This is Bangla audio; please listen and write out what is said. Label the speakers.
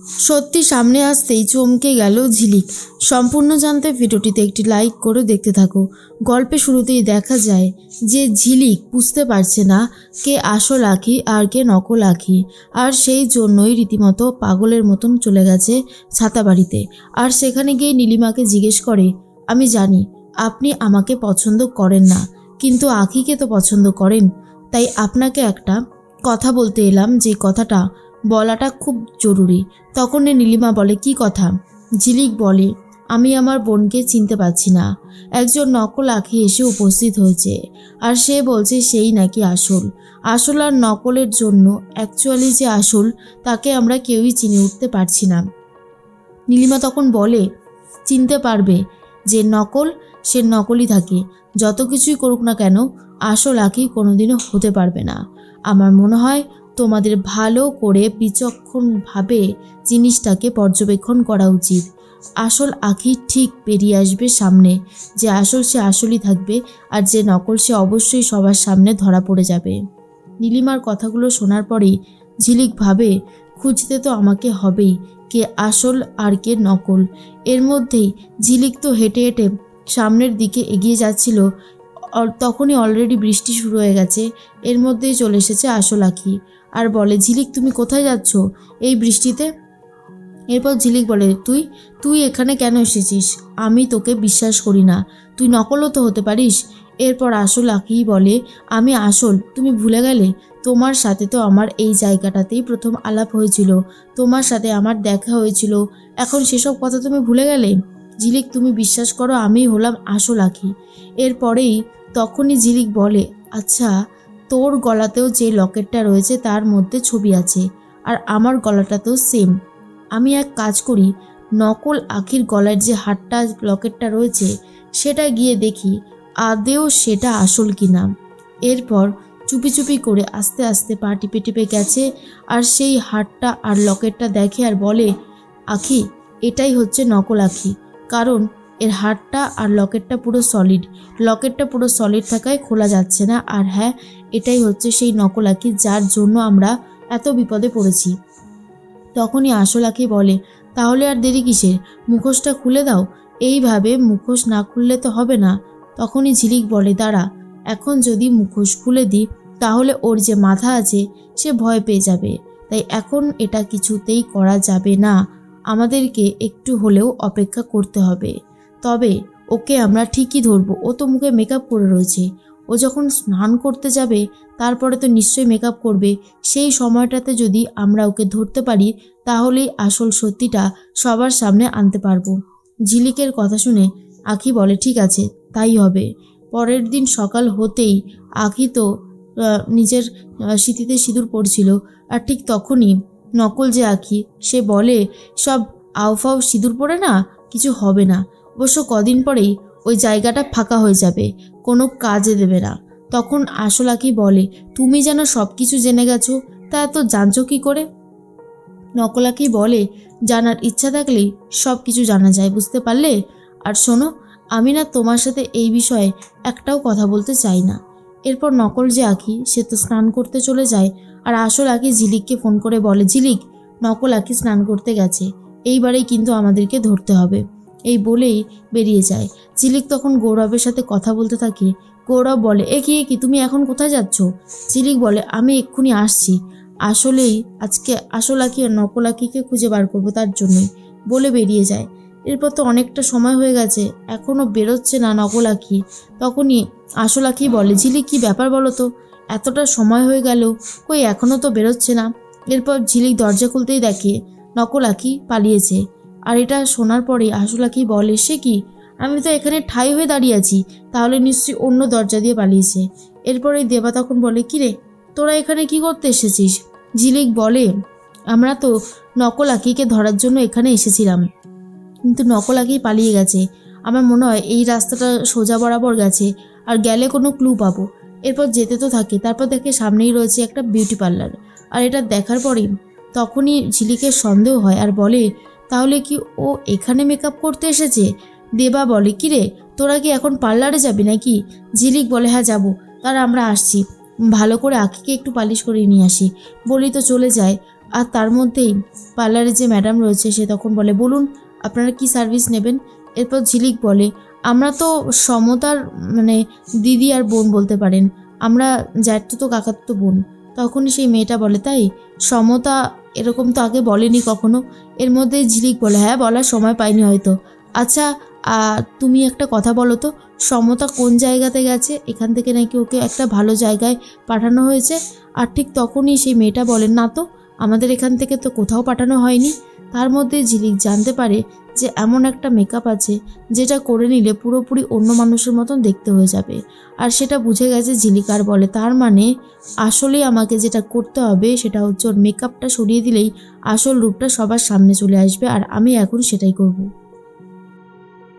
Speaker 1: সত্যি সামনে আসতেই চমকে গেল ঝিলিক। সম্পূর্ণ জানতে ভিডিওটিতে একটি লাইক করে দেখতে থাকো। গল্পে শুরুতেই দেখা যায় যে ঝিলিক বুঝতে পারছে না কে আসল আঁখি আর কে নকল আঁখি, আর সেই জন্যই রীতিমতো পাগলের মতন চলে গেছে ছাতা বাড়িতে। আর সেখানে গিয়ে নীলিমাকে জিজ্ঞেস করে, আমি জানি আপনি আমাকে পছন্দ করেন না, কিন্তু আঁখিকে তো পছন্দ করেন, তাই আপনাকে একটা কথা বলতে এলাম, যে কথাটা বলাটা খুব জরুরি। তখন নীলিমা বলে, কি কথা? ঝিলিক বলে, আমি আমার বোনকে চিনতে পারছি না। একজন নকল আঁখি এসে উপস্থিত হয়েছে, আর সে বলছে সেই নাকি আসল। আসল আর নকলের জন্য অ্যাকচুয়ালি যে আসল তাকে আমরা কেউই চিনে উঠতে পারছি না। নীলিমা তখন বলে, চিনতে পারবে যে নকল, সে নকলই থাকে, যত কিছুই করুক না কেন আসল আঁখি কোনোদিনও হতে পারবে না। আমার মনে হয় তোমাদের ভালো করে বিচক্ষণভাবে জিনিসটাকে পর্যবেক্ষণ করা উচিত। আসল আঁখি ঠিক বেরিয়ে আসবে সামনে, যে আসল সে আসলই থাকবে, আর যে নকল সে অবশ্যই সবার সামনে ধরা পড়ে যাবে। নীলিমার কথাগুলো শোনার পরেই ঝিলিক ভাবে, খুঁজতে তো আমাকে হবেই কে আসল আর কে নকল। এর মধ্যেই ঝিলিক তো হেঁটে হেঁটে সামনের দিকে এগিয়ে যাচ্ছিল, তখনই অলরেডি বৃষ্টি শুরু হয়ে গেছে। এর মধ্যেই চলে এসেছে আসল আঁখি আর বলে, ঝিলিক তুমি কোথায় যাচ্ছ এই বৃষ্টিতে? এরপর ঝিলিক বলে, তুই এখানে কেন এসেছিস? আমি তোকে বিশ্বাস করি না, তুই নকলও তো হতে পারিস। এরপর আসল আঁখি বলে, আমি আসল, তুমি ভুলে গেলে? তোমার সাথে তো আমার এই জায়গাটাতেই প্রথম আলাপ হয়েছিল, তোমার সাথে আমার দেখা হয়েছিল, এখন সেসব কথা তুমি ভুলে গেলে? ঝিলিক তুমি বিশ্বাস করো, আমি হলাম আসল আঁখি। এরপরেই তখনই ঝিলিক বলে, আচ্ছা তোর গলাতেও যে লকেটটা রয়েছে তার মধ্যে ছবি আছে, আর আমার গলাটাতেও সেম। আমি এক কাজ করি, নকল আঁখির গলার যে হারটা লকেটটা রয়েছে সেটা গিয়ে দেখি আদেও সেটা আসল কিনা। এরপর চুপি চুপি করে আস্তে আস্তে পা টিপে টিপে গেছে, আর সেই হারটা আর লকেটটা দেখে আর বলে, আঁখি এটাই হচ্ছে নকল আঁখি, কারণ এর হারটা আর লকেটটা পুরো সলিড, লকেটটা পুরো সলিড থাকায় খোলা যাচ্ছে না। আর হ্যাঁ, এটাই হচ্ছে সেই নকল আঁখি যার জন্য আমরা এত বিপদে পড়েছি। তখনই আসল আঁখি বলে, তাহলে আর দেরি কিসের, মুখোশটা খুলে দাও। এইভাবে মুখোশ না খুললে তো হবে না। তখনই ঝিলিক বলে, দাঁড়া, এখন যদি মুখোশ খুলে দিই তাহলে ওর যে মাথা আছে সে ভয় পেয়ে যাবে, তাই এখন এটা কিছুতেই করা যাবে না, আমাদেরকে একটু হলেও অপেক্ষা করতে হবে। তবে ওকে আমরা ঠিকই ধরবো, ও তো মুখে মেকআপ করে রয়েছে, ও যখন স্নান করতে যাবে তারপরে তো নিশ্চয়ই মেকআপ করবে, সেই সময়টাতে যদি আমরা ওকে ধরতে পারি তাহলেই আসল সত্যিটা সবার সামনে আনতে পারবো। ঝিলিকের কথা শুনে আঁখি বলে, ঠিক আছে তাই হবে। পরের দিন সকাল হতেই আঁখি তো নিজের সিঁথিতে সিঁদুর পড়ছিল, আর ঠিক তখনই নকল যে আঁখি সে বলে, সব আউফাউ সিঁদুর পড়ে না, কিছু হবে না, অবশ্য কদিন পরেই ওই জায়গাটা ফাঁকা হয়ে যাবে, কোনো কাজে দেবে না। তখন আসল আঁখি বলে, তুমি যেন সব কিছু জেনে গেছো, তা এত জানছো কী করে? নকল আঁখি বলে, জানার ইচ্ছা থাকলেই সব কিছু জানা যায়, বুঝতে পারলে? আর শোনো, আমি না তোমার সাথে এই বিষয়ে একটাও কথা বলতে চাই না। এরপর নকল যে আঁখি সে তো স্নান করতে চলে যায়, আর আসল আঁখি ঝিলিককে ফোন করে বলে, ঝিলিক নকল আঁখি স্নান করতে গেছে, এইবারেই কিন্তু আমাদেরকে ধরতে হবে। এই বলেই বেরিয়ে যায়। ঝিলিক তখন গৌরবের সাথে কথা বলতে থাকে। গৌরব বলে, এ কি তুমি এখন কোথায় যাচ্ছ? ঝিলিক বলে, আমি এক্ষুনি আসছি, আসলেই আজকে আসল আঁখি আর নকল আঁখিকে খুঁজে বার করবো, তার জন্যই, বলে বেরিয়ে যায়। এরপর তো অনেকটা সময় হয়ে গেছে, এখনও বেরোচ্ছে না নকল আঁখি। তখনই আসল আঁখি বলে, ঝিলিক কী ব্যাপার বলো তো, এতটা সময় হয়ে গেল কই এখনও তো বেরোচ্ছে না। এরপর ঝিলিক দরজা খুলতেই দেখে নকল আঁখি পালিয়েছে। আর এটা শোনার পরে আসল আঁখি বলে, সে কি, আমি তো এখানে ঠাই হয়ে দাঁড়িয়ে আছি, তাহলে নিশ্চয়ই অন্য দরজা দিয়ে পালিয়েছে। এরপরে দেবা তখন বলে, কিরে তোরা এখানে কি করতে এসেছিস? ঝিলিক বলে, আমরা তো নকল আঁখিকে ধরার জন্য এখানে এসেছিলাম, কিন্তু নকল আঁখি পালিয়ে গেছে, আমার মনে হয় এই রাস্তাটা সোজা বরাবর গেছে, আর গেলে কোনো ক্লু পাবো। এরপর যেতে তো থাকে, তারপর দেখে সামনেই রয়েছে একটা বিউটি পার্লার, আর এটা দেখার পরেই তখনই ঝিলিকের সন্দেহ হয় আর বলে, তাহলে কি ও এখানে মেকআপ করতে এসেছে? দেবা বলে, কিরে তোরা কি এখন পার্লারে যাবি নাকি? ঝিলিক বলে, হ্যাঁ যাবো, তার আমরা আসছি, ভালো করে আঁখিকে একটু পালিশ করে নিয়ে আসি, বলি তো চলে যায়। আর তার মধ্যেই পার্লারে যে ম্যাডাম রয়েছে সে তখন বলে, বলুন আপনারা কি সার্ভিস নেবেন। এরপর ঝিলিক বলে, আমরা তো সমতার মানে দিদি আর বোন বলতে পারেন, আমরা জ্যাঠতুতো কাকাতুতো বোন। তখনই সেই মেয়েটা বলে, তাই সমতা এরকম তো আগে বলেনি কখনো। এর মধ্যে ঝিলিক বলে, হ্যাঁ বলার সময় পাইনি হয়তো। আচ্ছা তুমি একটা কথা বলো তো, সমতা কোন জায়গাতে গেছে? এখান থেকে নাকি ওকে একটা ভালো জায়গায় পাঠানো হয়েছে। আর ঠিক তখনই সেই মেয়েটা বলেন, না তো, আমাদের এখান থেকে তো কোথাও পাঠানো হয়নি। তার মধ্যে ঝিলিক জানতে পারে যে এমন একটা মেকআপ আছে যেটা করে নিলে পুরোপুরি অন্য মানুষের মতন দেখতে হয়ে যাবে। আর সেটা বুঝে গেছে ঝিলিক, আর বলে, তার মানে আসলেই আমাকে যেটা করতে হবে সেটা হচ্ছে ওর মেকআপটা সরিয়ে দিলেই আসল রূপটা সবার সামনে চলে আসবে, আর আমি এখন সেটাই করব।